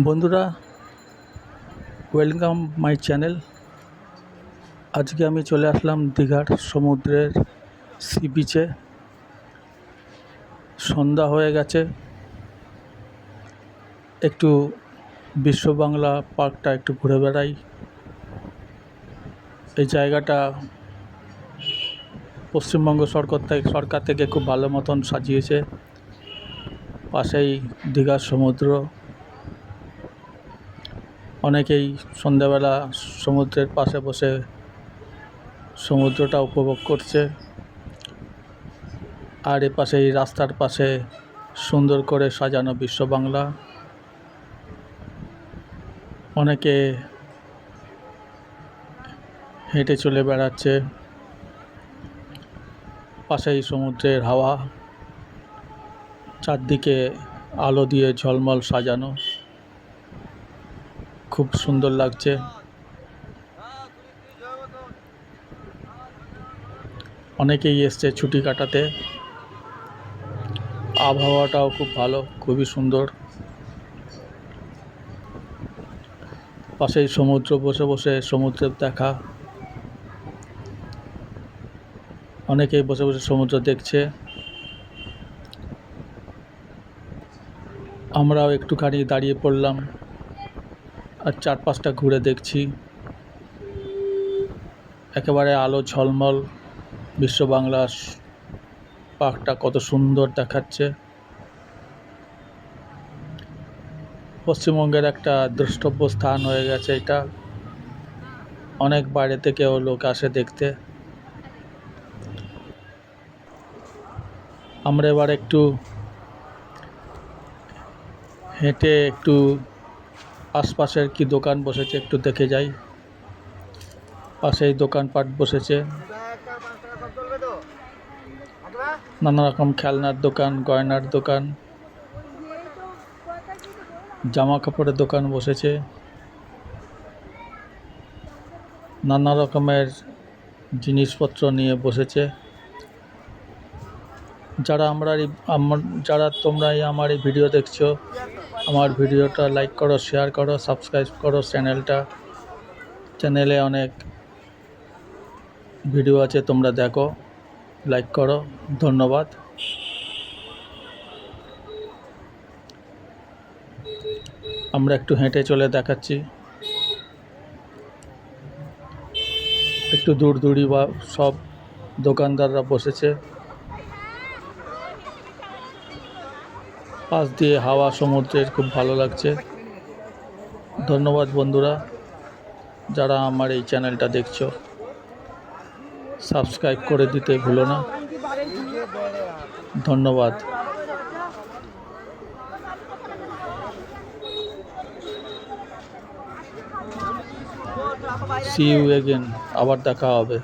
বন্ধুরা, welcome my channel. আজকে আমি চলে আসলাম দীঘার সমুদ্রের সি বিচে। সন্ধ্যা হয়ে গেছে, একটু বিশ্ব বাংলা পার্কটা একটু ঘুরে বেড়াই। এই জায়গাটা পশ্চিমবঙ্গ সরকার থেকে খুব ভালো মতন সাজিয়েছে। পাশেই দীঘার সমুদ্র। অনেকেই সন্ধ্যাবেলা সমুদ্রের পাশে বসে সমুদ্রটা উপভোগ করছে। আর এপাশে এই রাস্তার পাশে সুন্দর করে সাজানো বিশ্ব বাংলা। অনেকে হেঁটে চলে বেড়াচ্ছে। পাশেই সমুদ্রের হাওয়া, চারদিকে আলো দিয়ে ঝলমল সাজানো, খুব সুন্দর লাগছে। অনেকেই এসছে ছুটি কাটাতে। আবহাওয়াটাও খুব ভালো, খুবই সুন্দর। পাশেই সমুদ্র, বসে বসে সমুদ্রের দেখা। অনেকেই বসে বসে সমুদ্র দেখছে। আমরাও একটুখানি দাঁড়িয়ে পড়লাম আর চারপাশটা ঘুরে দেখছি। একেবারে আলো ঝলমল বিশ্ব বাংলার পার্কটা কত সুন্দর দেখাচ্ছে। পশ্চিমবঙ্গের একটা দ্রষ্টব্য স্থান হয়ে গেছে এটা। অনেক বাইরে থেকেও লোক আসে দেখতে। আমরা এবার একটু হেঁটে একটু আশপাশের কি দোকান বসেছে একটু দেখে যাই। পাশেই দোকানপাট বসেছে, নানা রকম খেলনার দোকান, গয়নার দোকান, জামা কাপড়ের দোকান বসেছে। নানা রকমের জিনিসপত্র নিয়ে বসেছে। যারা তোমরা আমার এই ভিডিও দেখছো, আমার ভিডিওটা লাইক করো, শেয়ার করো, সাবস্ক্রাইব করো চ্যানেলে অনেক ভিডিও আছে, তোমরা দেখো, লাইক করো। ধন্যবাদ। আমরা একটু হেঁটে চলে দেখাচ্ছি। একটু দূরই বা সব দোকানদাররা বসেছে। পাশ দিয়ে হাওয়া সমুদ্রের, খুব ভালো লাগছে। ধন্যবাদ বন্ধুরা, যারা আমার এই চ্যানেলটা দেখছো। সাবস্ক্রাইব করে দিতে ভুলো না। ধন্যবাদ। See you again, আবার দেখা হবে।